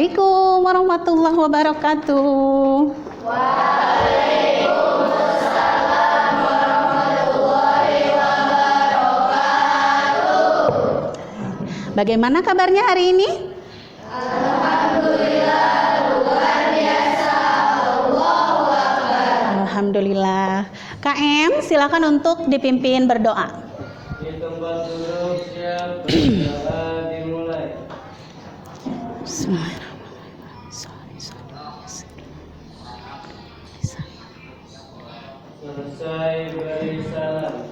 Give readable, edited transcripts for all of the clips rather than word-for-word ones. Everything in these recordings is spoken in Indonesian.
Assalamualaikum warahmatullahi wabarakatuh. Waalaikumsalam warahmatullahi wabarakatuh. Bagaimana kabarnya hari ini? Alhamdulillah, luar biasa. Allahu Akbar. Alhamdulillah. KM, silakan untuk dipimpin berdoa. Di tempat duduk siap, berdoa dimulai. Selesai beri salam.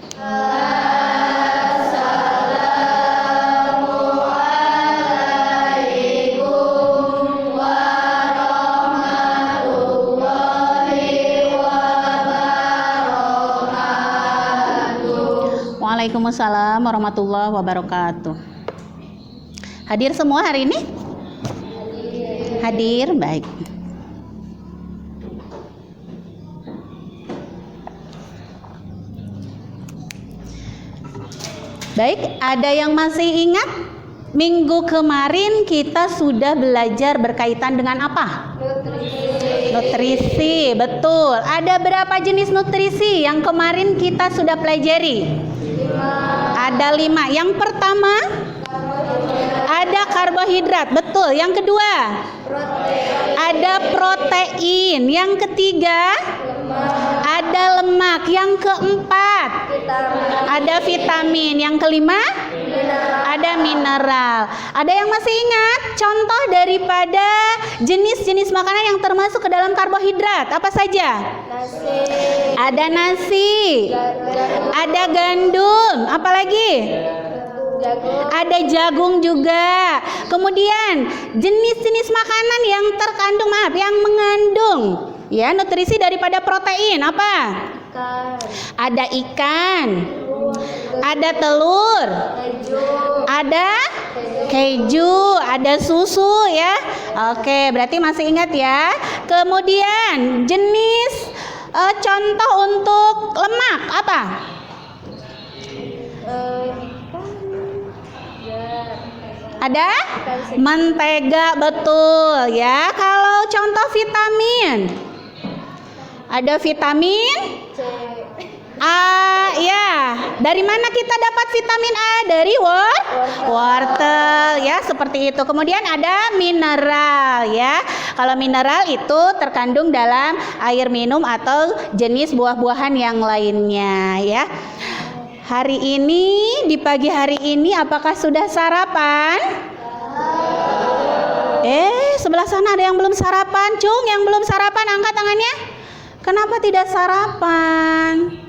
Assalamualaikum warahmatullahi wabarakatuh. Waalaikumsalam warahmatullahi wabarakatuh. Hadir semua hari ini? Hadir, baik. Baik, ada yang masih ingat? Minggu kemarin kita sudah belajar berkaitan dengan apa? Nutrisi, betul. Ada berapa jenis nutrisi yang kemarin kita sudah pelajari? Ada 5. Yang pertama, ada karbohidrat, betul. Yang kedua, ada protein. Yang ketiga, ada lemak. Yang keempat, ada vitamin. Yang kelima, ada mineral. Ada yang masih ingat contoh daripada jenis-jenis makanan yang termasuk ke dalam karbohidrat? Apa saja? Ada nasi, ada gandum, apalagi? Ada jagung juga. Kemudian jenis-jenis makanan yang terkandung, yang mengandung ya nutrisi daripada protein apa? Ada ikan, ada telur, ada keju, ada susu ya. Oke, berarti masih ingat ya. Kemudian jenis contoh untuk lemak apa? Ada mentega, betul ya. Kalau contoh vitamin, ada vitamin A, ya. Dari mana kita dapat vitamin A? Dari wortel ya, seperti itu. Kemudian ada mineral ya. Kalau mineral itu terkandung dalam air minum atau jenis buah-buahan yang lainnya ya. Hari ini, di pagi hari ini, apakah sudah sarapan? Sebelah sana ada yang belum sarapan. Cung, yang belum sarapan, angkat tangannya. Kenapa tidak sarapan?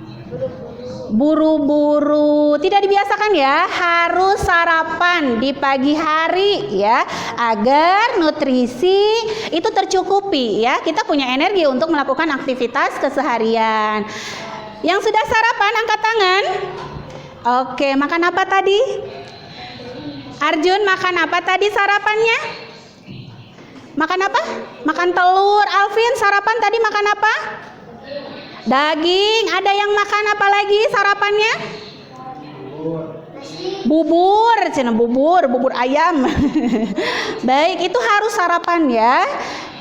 Buru-buru. Tidak dibiasakan ya, harus sarapan di pagi hari ya, agar nutrisi itu tercukupi ya. Kita punya energi untuk melakukan aktivitas keseharian. Yang sudah sarapan, angkat tangan. Oke, makan apa tadi? Arjun, makan apa tadi sarapannya? Makan apa? Makan telur. Alvin, sarapan tadi makan apa? Daging. Ada yang makan apa lagi sarapannya? Bubur, bubur ayam. Baik, itu harus sarapan ya.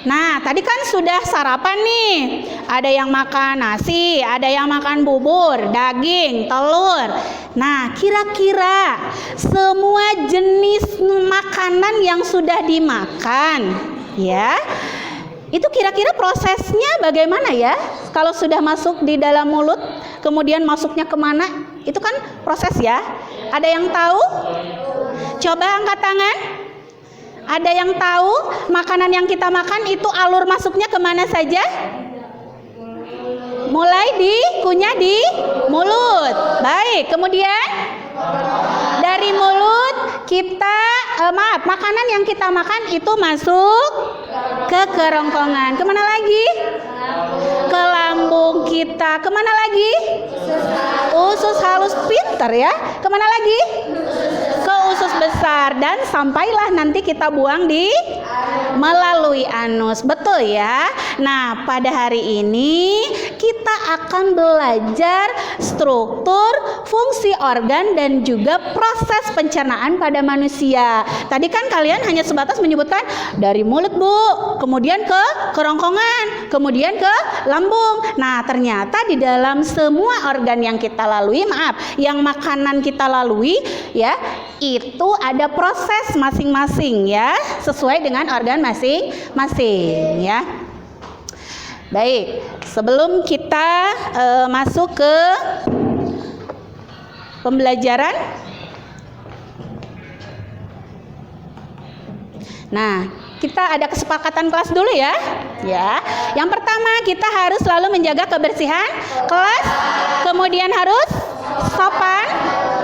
Nah, tadi kan sudah sarapan nih. Ada yang makan nasi, ada yang makan bubur, daging, telur. Nah, kira-kira semua jenis makanan yang sudah dimakan, ya, itu kira-kira prosesnya bagaimana ya? Kalau sudah masuk di dalam mulut, kemudian masuknya kemana? Itu kan proses ya. Ada yang tahu? Coba angkat tangan. Ada yang tahu makanan yang kita makan itu alur masuknya kemana saja? Mulai dikunyah di mulut. Baik, kemudian dari mulut kita, makanan yang kita makan itu masuk ke kerongkongan. Kemana lagi? Ke lambung kita. Kemana lagi? Usus halus, pinter ya. Kemana lagi? Ke usus besar, dan sampailah nanti kita buang di melalui melalui anus. Betul ya? Nah, pada hari ini kita akan belajar struktur, fungsi organ dan juga proses pencernaan pada manusia. Tadi kan kalian hanya sebatas menyebutkan dari mulut, Bu, kemudian ke kerongkongan, kemudian ke lambung. Nah, ternyata di dalam semua organ yang kita lalui, yang makanan kita lalui ya, itu ada proses masing-masing ya, sesuai dengan organ masing-masing ya. Baik, sebelum kita masuk ke pembelajaran, nah, kita ada kesepakatan kelas dulu ya. Yang pertama, kita harus selalu menjaga kebersihan kelas, kemudian harus sopan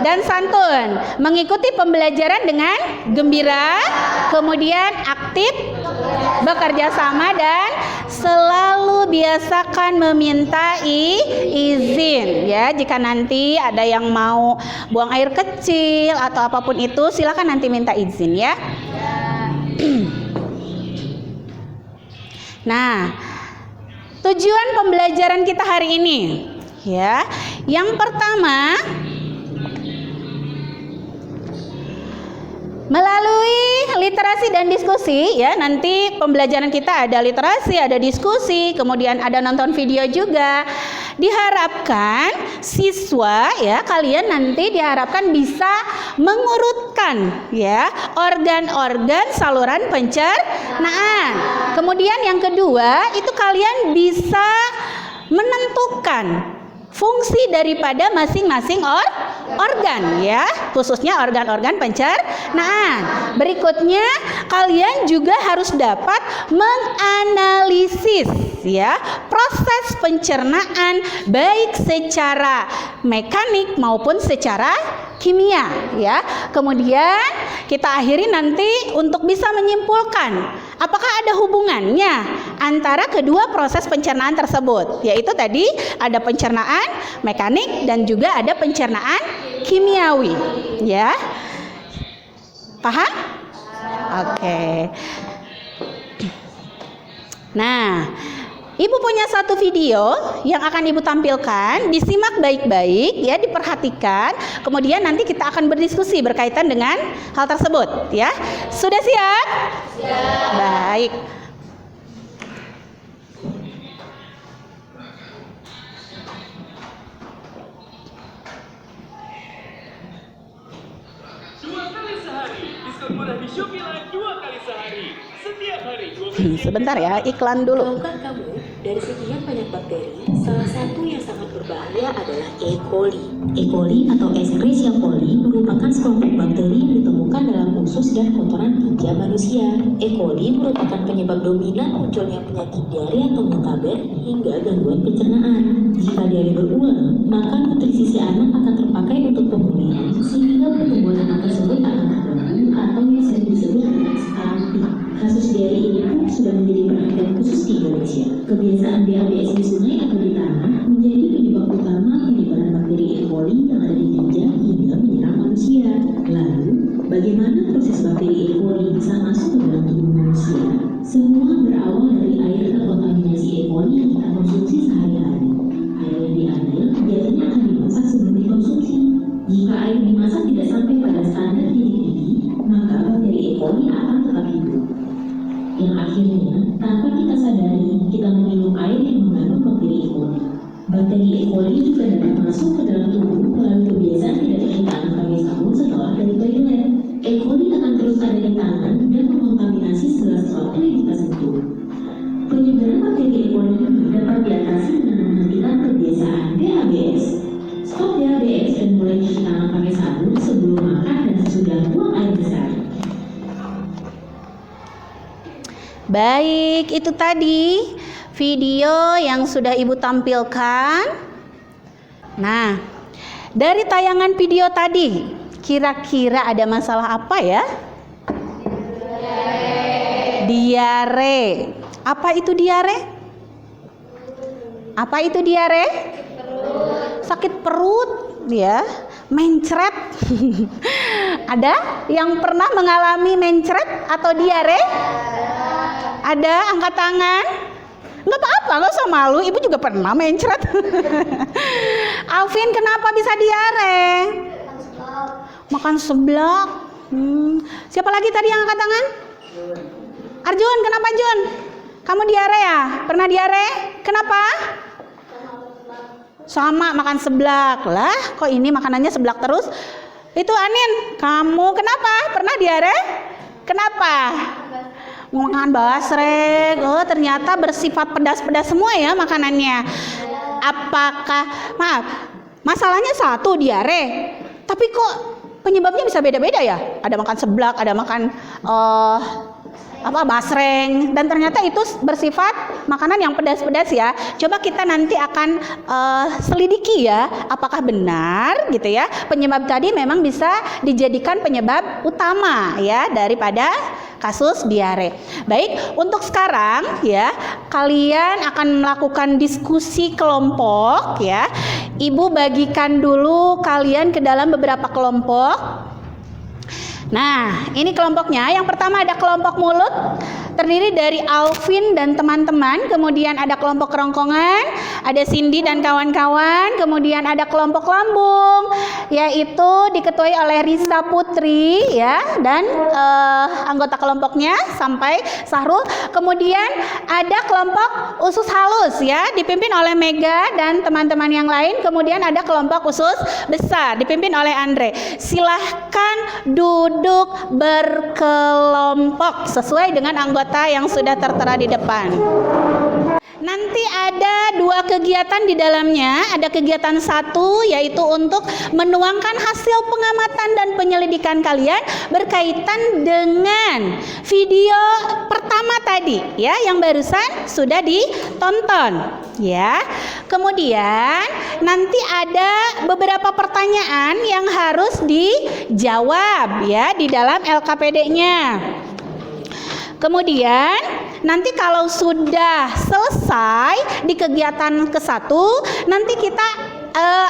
dan santun, mengikuti pembelajaran dengan gembira, kemudian aktif, bekerja sama, dan selalu biasakan meminta izin ya. Jika nanti ada yang mau buang air kecil atau apapun itu, silakan nanti minta izin ya. Nah, tujuan pembelajaran kita hari ini ya, yang pertama, melalui literasi dan diskusi ya. Nanti pembelajaran kita ada literasi, ada diskusi, kemudian ada nonton video juga. Diharapkan siswa ya, kalian nanti diharapkan bisa mengurutkan ya organ-organ saluran pencernaan. Kemudian yang kedua, itu kalian bisa menentukan fungsi daripada masing-masing organ ya, khususnya organ-organ pencernaan. Berikutnya, kalian juga harus dapat menganalisis ya proses pencernaan baik secara mekanik maupun secara kimia ya. Kemudian kita akhiri nanti untuk bisa menyimpulkan apakah ada hubungannya antara kedua proses pencernaan tersebut, yaitu tadi ada pencernaan mekanik dan juga ada pencernaan kimiawi ya. Paham? Oke. Nah, Ibu punya satu video yang akan Ibu tampilkan, disimak baik-baik ya, diperhatikan. Kemudian nanti kita akan berdiskusi berkaitan dengan hal tersebut ya. Sudah siap? Siap. Baik. Sebentar ya, iklan dulu. Tahukah kamu, dari sekian banyak bakteri, salah satu yang sangat berbahaya adalah E. coli. E. coli atau Escherichia coli merupakan sekelompok bakteri yang ditemukan dalam usus dan kotoran tinja manusia. E. coli merupakan penyebab dominan munculnya penyakit diare atau muntaber hingga gangguan pencernaan. Jika diare berulang, maka nutrisi si anak akan terpakai untuk pemulihan sehingga pertumbuhan anak tersebut akan terganggu atau yang sering disebut dengan stunting. Kasus diare ini pun sudah menjadi perhatian khusus di Indonesia. Kebiasaan BABS di sungai atau di tanah menjadi penyebab utama penyebaran bakteri E. coli yang ada di tinja hingga menyerang manusia. Lalu, bagaimana proses bakteri E. coli bisa masuk ke dalam tubuh manusia? Semua berawal dari air terkontaminasi E. coli yang kita konsumsi sehari-hari. Air yang diambil biasanya akan dimasak sebelum dikonsumsi. Jika air dimasak tidak sampai pada standar titik didih, maka bakteri E. coli akan tetap hidup. Yang akhirnya, tanpa kita sadari, kita meminum air yang mengandung bakteri E. coli. Bakteri E. coli juga dapat masuk ke dalam tubuh melalui kebiasaan tidak cuci tangan pakai sabun setelah dari toilet. E. coli akan terus ada di tangan dan mengontaminasi segala sesuatu yang kita sentuh. Penyebaran bakteri E. coli ini dapat diatasi dengan menghentikan kebiasaan BABS. Stop BABS dan mulai cuci tangan pakai sabun sebelum makan dan sesudah buang air besar. Baik, itu tadi video yang sudah Ibu tampilkan. Nah, dari tayangan video tadi, kira-kira ada masalah apa ya? Diare. Apa itu diare? Apa itu diare? Sakit perut ya, mencret. Ada yang pernah mengalami mencret atau diare? Ada angkat tangan? Nggak apa-apa, nggak usah malu. Ibu juga pernah mencret. Alvin, kenapa bisa diare? Makan seblak. Siapa lagi tadi yang angkat tangan? Arjun, kenapa Jun? Kamu diare ya? Pernah diare? Kenapa? Sama makan seblak. Lah, kok ini makanannya seblak terus? Itu Anin, kamu kenapa? Pernah diare? Kenapa? Makan basreng. Oh, ternyata bersifat pedas-pedas semua ya makanannya. Apakah, maaf, masalahnya satu diare, tapi kok penyebabnya bisa beda-beda ya? Ada makan seblak, ada makan basreng, dan ternyata itu bersifat makanan yang pedas-pedas ya. Coba kita nanti akan selidiki ya, apakah benar gitu ya, penyebab tadi memang bisa dijadikan penyebab utama ya daripada kasus diare. Baik, untuk sekarang ya kalian akan melakukan diskusi kelompok ya. Ibu bagikan dulu kalian ke dalam beberapa kelompok. Nah, ini kelompoknya. Yang pertama ada kelompok mulut, terdiri dari Alvin dan teman-teman. Kemudian ada kelompok kerongkongan, ada Cindy dan kawan-kawan. Kemudian ada kelompok lambung, yaitu diketuai oleh Risa Putri ya, dan anggota kelompoknya sampai Sahrul. Kemudian ada kelompok usus halus ya, dipimpin oleh Mega dan teman-teman yang lain. Kemudian ada kelompok usus besar, dipimpin oleh Andre. Silahkan duduk berkelompok sesuai dengan anggota yang sudah tertera di depan. Nanti ada dua kegiatan di dalamnya. Ada kegiatan satu, yaitu untuk menuangkan hasil pengamatan dan penyelidikan kalian berkaitan dengan video pertama tadi ya, yang barusan sudah ditonton ya. Kemudian nanti ada beberapa pertanyaan yang harus dijawab ya di dalam LKPD-nya. Kemudian nanti kalau sudah selesai di kegiatan ke-1, nanti kita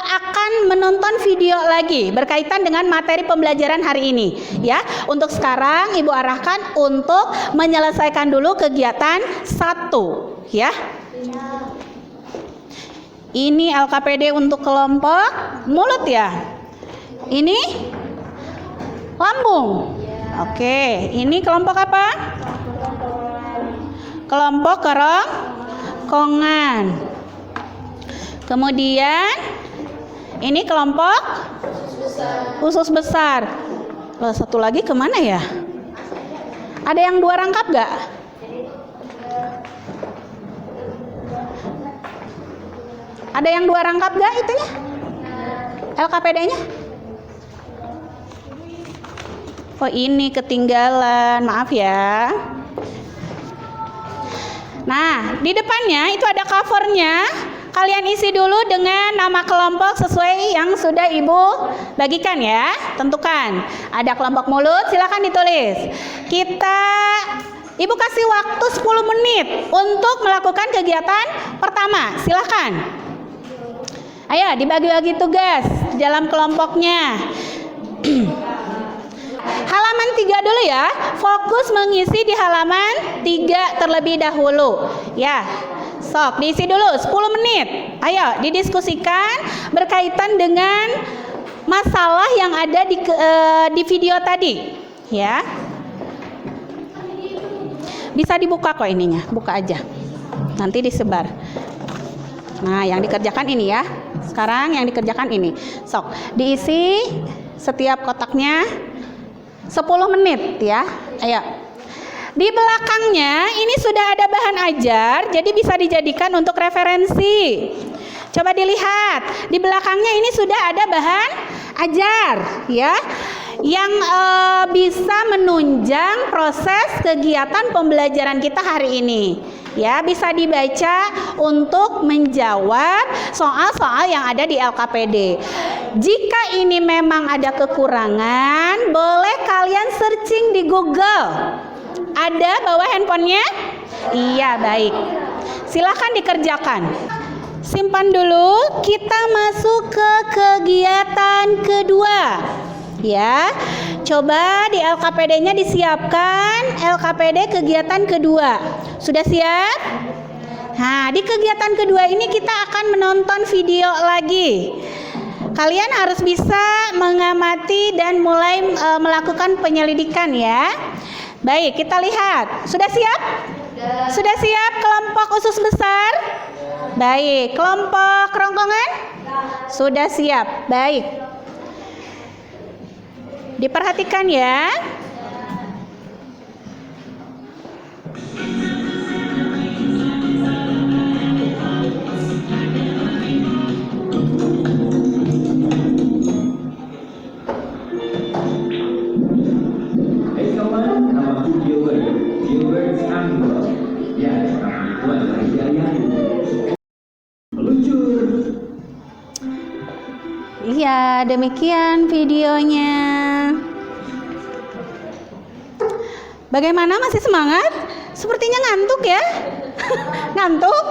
akan menonton video lagi berkaitan dengan materi pembelajaran hari ini ya. Untuk sekarang Ibu arahkan untuk menyelesaikan dulu kegiatan 1 ya. Ini LKPD untuk kelompok mulut ya. Ini lambung. Oke, ini kelompok apa? Kelompok kerongkongan. Kemudian ini kelompok usus besar. Loh, satu lagi kemana ya? Ada yang 2 rangkap gak? Ada yang 2 rangkap gak itunya? LKPD-nya? Oh, ini ketinggalan, maaf ya. Nah, di depannya itu ada covernya. Kalian isi dulu dengan nama kelompok sesuai yang sudah Ibu bagikan ya. Tentukan. Ada kelompok mulut, silakan ditulis. Ibu kasih waktu 10 menit untuk melakukan kegiatan pertama. Silakan. Ayo dibagi-bagi tugas dalam kelompoknya. Halaman 3 dulu ya. Fokus mengisi di halaman 3 terlebih dahulu. Ya. Sok, diisi dulu 10 menit. Ayo didiskusikan berkaitan dengan masalah yang ada di video tadi. Ya. Bisa dibuka kok ininya. Buka aja. Nanti disebar. Nah, yang dikerjakan ini ya. Sekarang yang dikerjakan ini. Sok, diisi setiap kotaknya 10 menit ya. Ayo. Di belakangnya ini sudah ada bahan ajar, jadi bisa dijadikan untuk referensi. Coba dilihat. Di belakangnya ini sudah ada bahan ajar ya, yang bisa menunjang proses kegiatan pembelajaran kita hari ini. Ya, bisa dibaca untuk menjawab soal-soal yang ada di LKPD. Jika ini memang ada kekurangan, boleh kalian searching di Google. Ada bawa handphonenya? Iya, baik. Silakan dikerjakan. Simpan dulu, kita masuk ke kegiatan kedua. Ya, coba di LKPD-nya disiapkan LKPD kegiatan kedua. Sudah siap? Nah, di kegiatan kedua ini kita akan menonton video lagi. Kalian harus bisa mengamati dan mulai melakukan penyelidikan ya. Baik, kita lihat. Sudah siap? Sudah siap kelompok usus besar? Baik, kelompok kerongkongan? Sudah siap. Baik. Diperhatikan ya. Hai kawan, namaku Gilbert Angelo. Ya, nama itu adalah Hidayat. Meluncur. Iya, demikian videonya. Bagaimana, masih semangat? Sepertinya ngantuk ya? Ngantuk?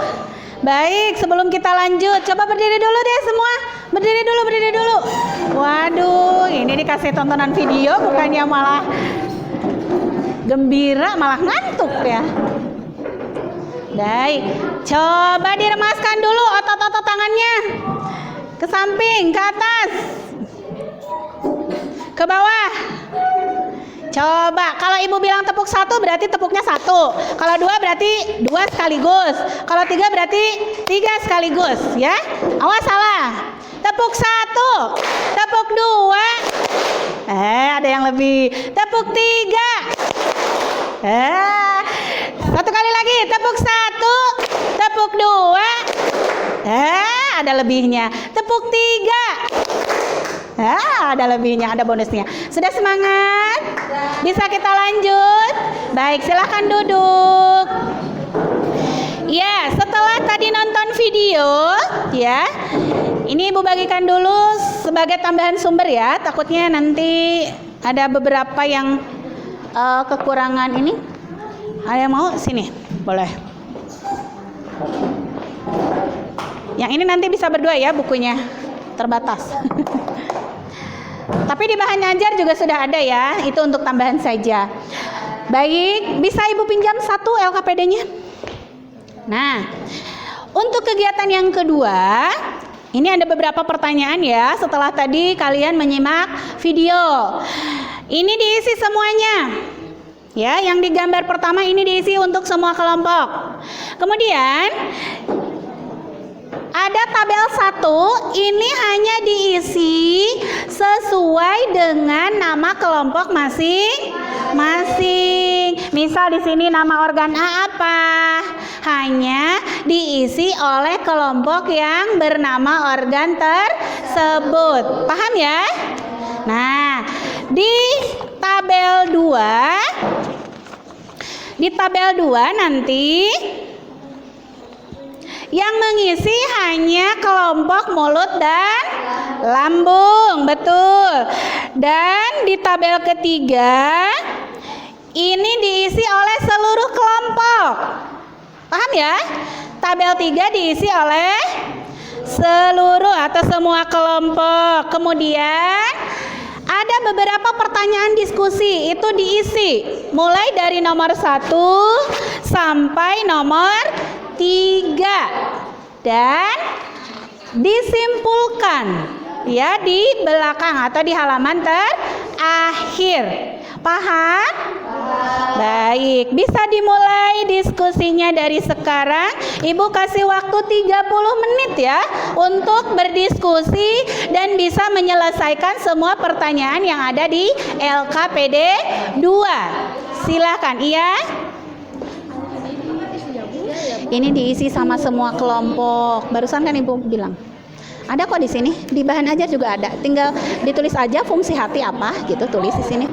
Baik, sebelum kita lanjut, coba berdiri dulu deh semua. Berdiri dulu. Waduh, ini dikasih tontonan video bukannya malah gembira, malah ngantuk ya. Baik, coba diremaskan dulu otot-otot tangannya. Ke samping, ke atas, ke bawah. Coba, kalau ibu bilang tepuk 1 berarti tepuknya 1. Kalau 2 berarti 2 sekaligus. Kalau 3 berarti 3 sekaligus ya. Awas salah. Tepuk 1, tepuk 2. Ada yang lebih. Tepuk 3. Satu kali lagi, tepuk 1, tepuk 2. Ada lebihnya. Tepuk 3. Ada lebihnya, ada bonusnya. Sudah semangat? Bisa kita lanjut? Baik, silahkan duduk. Ya, setelah tadi nonton video, ya, ini ibu bagikan dulu sebagai tambahan sumber ya. Takutnya nanti ada beberapa yang kekurangan ini. Ada yang mau? Sini, boleh. Yang ini nanti bisa berdua ya, bukunya terbatas. Tapi di bahan ajar juga sudah ada ya, itu untuk tambahan saja. Baik, bisa ibu pinjam 1 LKPD-nya? Nah, untuk kegiatan yang kedua, ini ada beberapa pertanyaan ya, setelah tadi kalian menyimak video. Ini diisi semuanya. Ya, yang digambar pertama ini diisi untuk semua kelompok. Kemudian ada tabel 1, ini hanya diisi sesuai dengan nama kelompok masing-masing. Misal di sini nama organ A apa? Hanya diisi oleh kelompok yang bernama organ tersebut. Paham ya? Nah, di tabel 2 nanti yang mengisi hanya kelompok mulut dan lambung, betul. Dan di tabel ketiga ini diisi oleh seluruh kelompok. Paham ya? Tabel 3 diisi oleh seluruh atau semua kelompok. Kemudian ada beberapa pertanyaan diskusi, itu diisi mulai dari nomor 1 sampai nomor 3 dan disimpulkan ya di belakang atau di halaman terakhir. Paham? Baik, bisa dimulai diskusinya dari sekarang. Ibu kasih waktu 30 menit ya untuk berdiskusi dan bisa menyelesaikan semua pertanyaan yang ada di LKPD 2. Silakan, iya. Ini diisi sama semua kelompok. Barusan kan ibu bilang. Ada kok di sini. Di bahan ajar juga ada. Tinggal ditulis aja fungsi hati apa gitu, tulis di sini.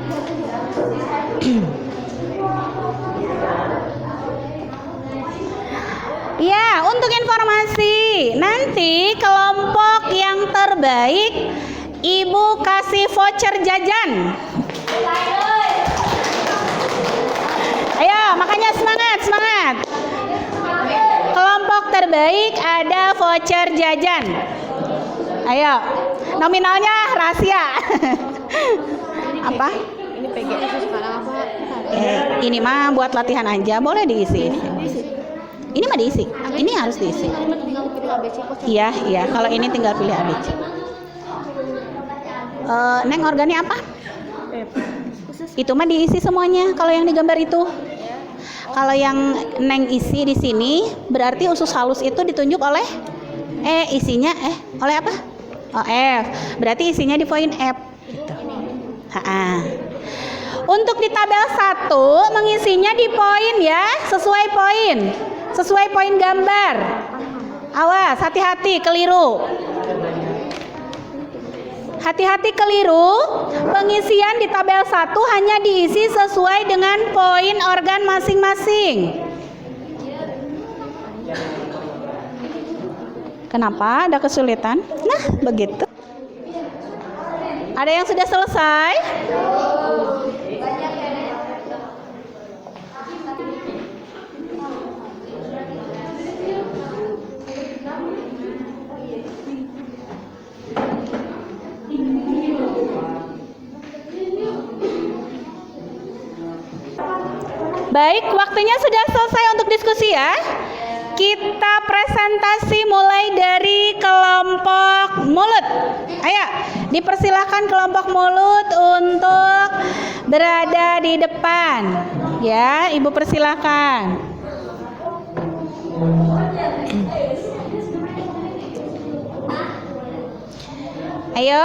Ya, untuk informasi, nanti kelompok yang terbaik ibu kasih voucher jajan. Ayo, makanya semangat. Kelompok terbaik ada voucher jajan. Ayo, nominalnya rahasia. Apa? Ini PGS sekarang apa? Ini mah buat latihan aja, boleh diisi. Ini mah diisi. Ini harus diisi. Iya, iya. Kalau ini tinggal pilih ABC. Neng organi apa? Itu mah diisi semuanya. Kalau yang digambar itu. Kalau yang Neng isi di sini berarti usus halus itu ditunjuk oleh isinya oleh apa? Oh, F. Berarti isinya di poin F. Gitu. Untuk di tabel 1 mengisinya di poin ya, sesuai poin gambar. Awas, hati-hati keliru. Hati-hati keliru, pengisian di tabel 1 hanya diisi sesuai dengan poin organ masing-masing. Kenapa? Ada kesulitan? Nah, begitu. Ada yang sudah selesai? Baik, waktunya sudah selesai untuk diskusi ya. Kita presentasi mulai dari kelompok mulut. Ayo, dipersilakan kelompok mulut untuk berada di depan. Ya, Ibu persilakan. Ayo,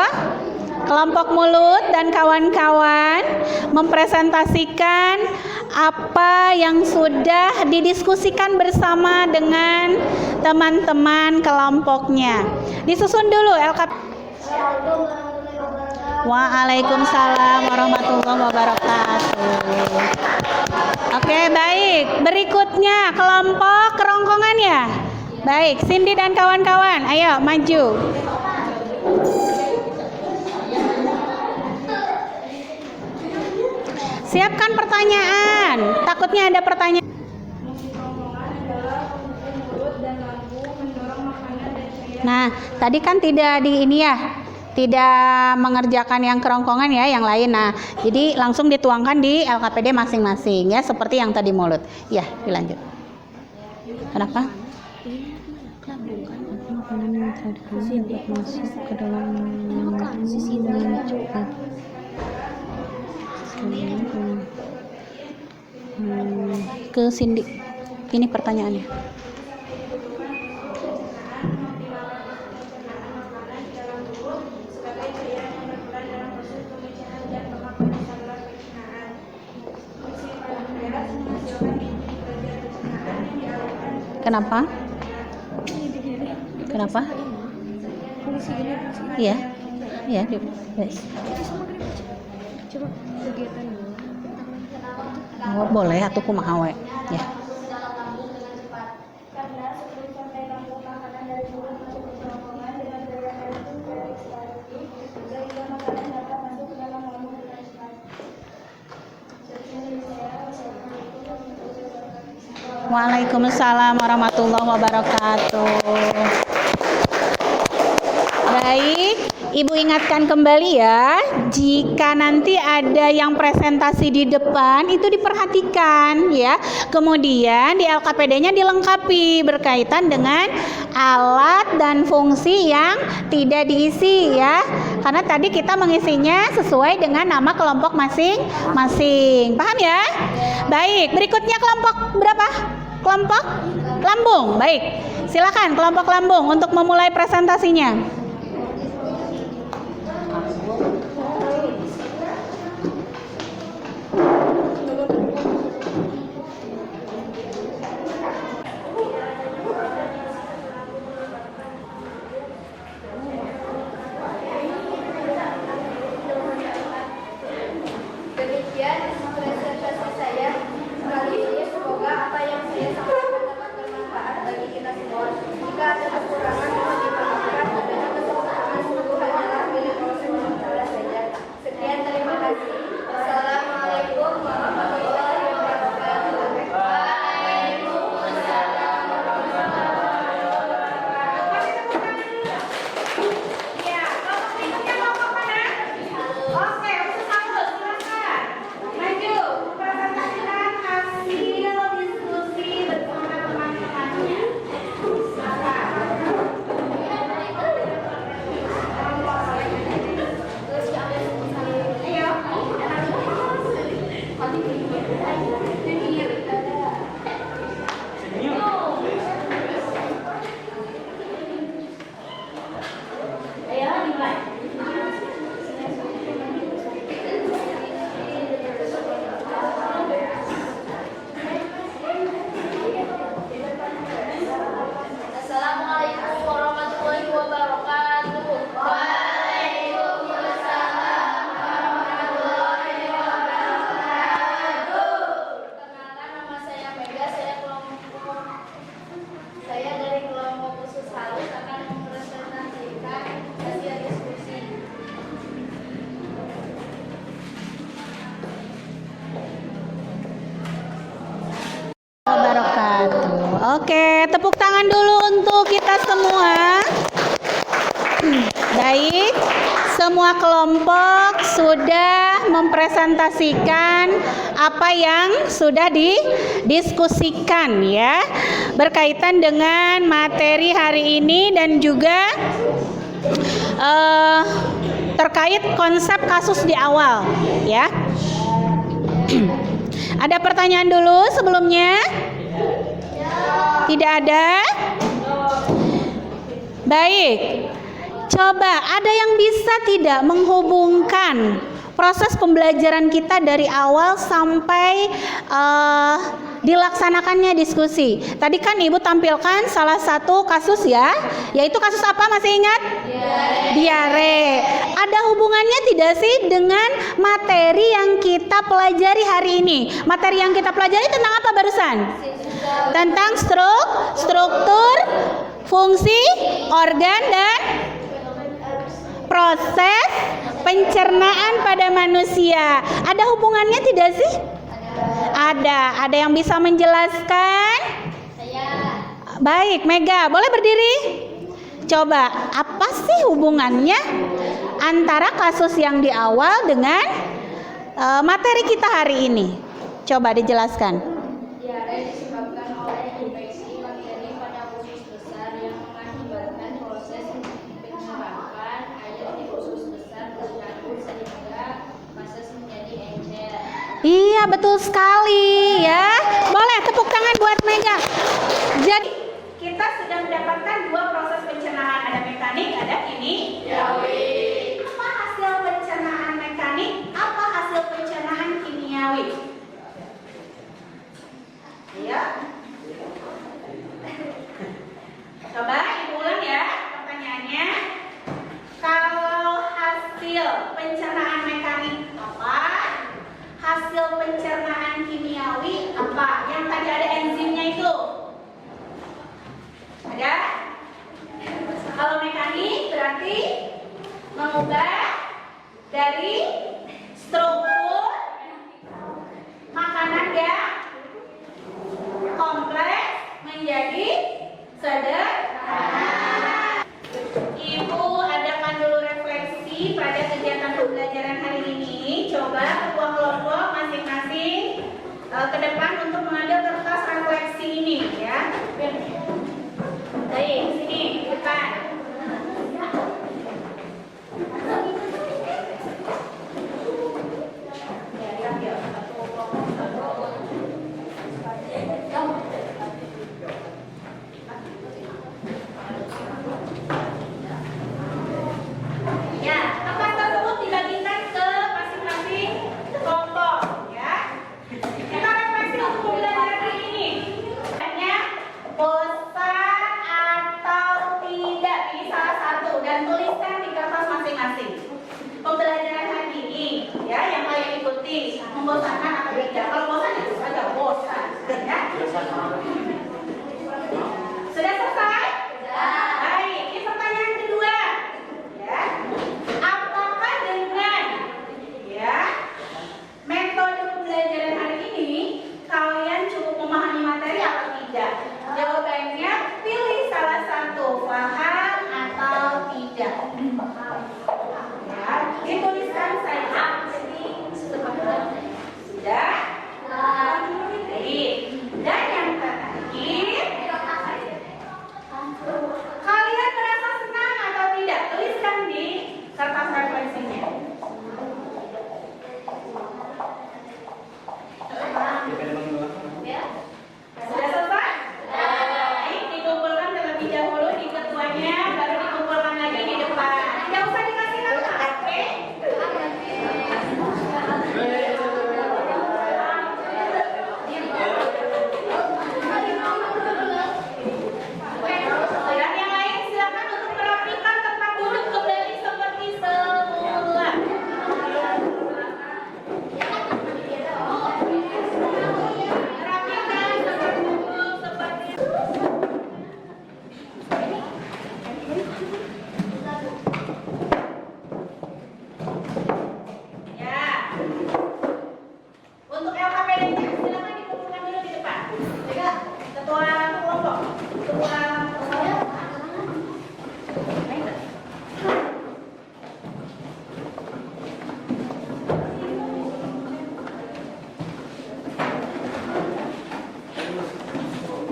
kelompok mulut dan kawan-kawan mempresentasikan apa yang sudah didiskusikan bersama dengan teman-teman kelompoknya. Disusun dulu LKP. Waalaikumsalam warahmatullahi wabarakatuh. Oke, baik. Berikutnya kelompok kerongkongan ya. Baik, Cindy dan kawan-kawan, ayo maju. Siapkan pertanyaan. Takutnya ada pertanyaan. Nah, tadi kan tidak di ini ya, tidak mengerjakan yang kerongkongan ya, yang lain. Nah, jadi langsung dituangkan di LKPD masing-masing ya, seperti yang tadi mulut. Ya, dilanjut. Kenapa? Ke Cindy. Ini pertanyaannya. Kenapa? Kenapa? Iya. Iya, yes. Coba kegiatan Oh, boleh atuh kumaha we. Ya. Waalaikumsalam warahmatullahi wabarakatuh. Baik, Ibu ingatkan kembali ya, jika nanti ada yang presentasi di depan itu diperhatikan ya. Kemudian di LKPD-nya dilengkapi berkaitan dengan alat dan fungsi yang tidak diisi ya. Karena tadi kita mengisinya sesuai dengan nama kelompok masing-masing. Paham ya? Baik, berikutnya kelompok berapa? Kelompok lambung. Baik, silakan kelompok lambung untuk memulai presentasinya. Demikian presentasi saya kali ini. Semoga apa yang saya sampaikan dapat bermanfaat bagi kita semua. Jika ada kekurangan mohon dimaafkan. Oke, tepuk tangan dulu untuk kita semua. Baik, semua kelompok sudah mempresentasikan apa yang sudah didiskusikan ya, berkaitan dengan materi hari ini dan juga terkait konsep kasus di awal ya. Ada pertanyaan dulu sebelumnya? Tidak ada? Baik. Coba ada yang bisa tidak menghubungkan proses pembelajaran kita dari awal sampai dilaksanakannya diskusi. Tadi kan Ibu tampilkan salah satu kasus ya, yaitu kasus apa, masih ingat? Diare. Ada hubungannya tidak sih dengan materi yang kita pelajari hari ini? Materi yang kita pelajari tentang apa barusan? Tentang struktur, fungsi, organ, dan proses pencernaan pada manusia. Ada hubungannya tidak sih? Ada yang bisa menjelaskan? Baik, Mega, boleh berdiri? Coba, apa sih hubungannya antara kasus yang di awal dengan materi kita hari ini? Coba dijelaskan. Diare disebabkan oleh infeksi bakteri pada usus besar yang mengakibatkan proses penyerapan air di usus besar terganggu sehingga proses menjadi encer. Iya, betul sekali ya. Boleh tepuk tangan buat Mega. Jadi kita sudah mendapatkan dua proses pencernaan, ada mekanik, ada kimiawi. Apa hasil pencernaan mekanik? Apa hasil pencernaan kimiawi? Ya. Coba Ibu ulang ya pertanyaannya. Kalau hasil pencernaan mekanik apa? Hasil pencernaan kimiawi apa? Yang tadi ada enzimnya itu. Ada? Kalau mekanik berarti mengubah dari struktur makanan yang kompleks menjadi sederhana. Ibu adakan dulu refleksi pada kegiatan pembelajaran hari ini. Coba ketua kelompok masing-masing ke depan untuk mengambil kertas refleksi ini ya. Baik, sini depan. kelompok.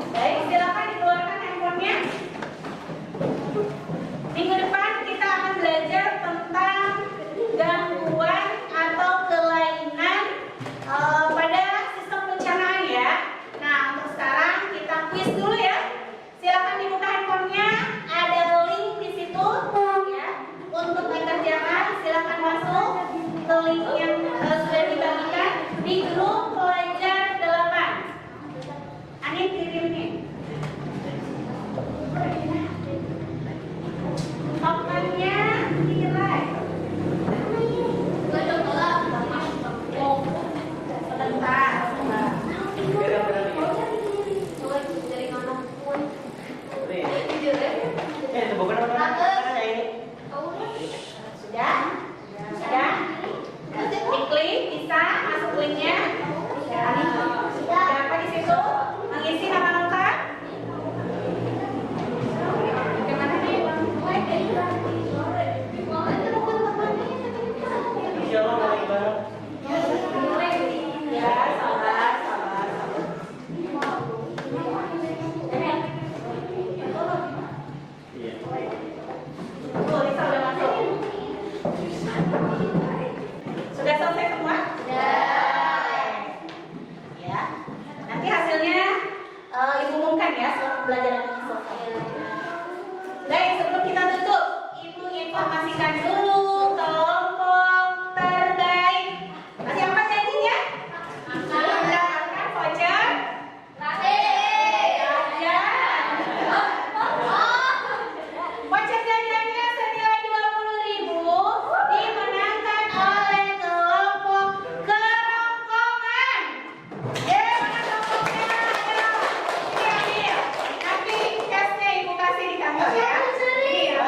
Baik, silakan dikeluarkan handphonenya. Minggu depan kita akan belajar tentang gangguan atau kelainan pada sistem pencernaan ya. Nah, untuk sekarang kita quiz dulu ya. Silakan dibuka handphonenya, ada link di situ ya. Untuk dikerjakan, silakan masuk ke link yang sudah dibagikan di grup pelajar 8. Ani kirim nih. Tokennya nilai. Sebentar. Sudah? Sudah? Diklik, bisa masuk linknya. Siapa di situ? Mengisi nama lengkap. Bagaimana nih? Ya, sabar, sabar. Tuh, Lisa udah masuk. Sudah selesai semua? Sudah. Ya. Nanti hasilnya Ibu umumkan ya setelah pembelajaran ini selesai. Baik, sebelum kita tutup, Ibu informasikan dulu kelompok terbaik. Masih apa janjinya? Mendapatkan voucher. Voucher jajannya senilai 20.000 dimenangkan oleh kelompok kerongkongan. Mana kelompoknya? Ini ambil. Nanti cashnya Ibu kasih di kantor ya. Ini ya.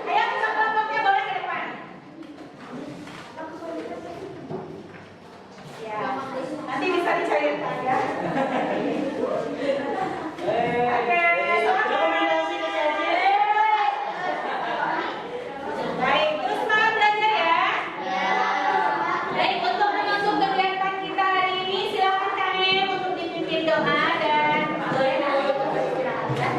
Ayo ke kelompoknya, boleh ke depan. Ya, nanti bisa dicairkan ya. Oke, baik, terus semangat belajar ya. Baik, untuk menutup kegiatan kita hari ini, silakan kami untuk dipimpin doa dan boleh beristirahat ya.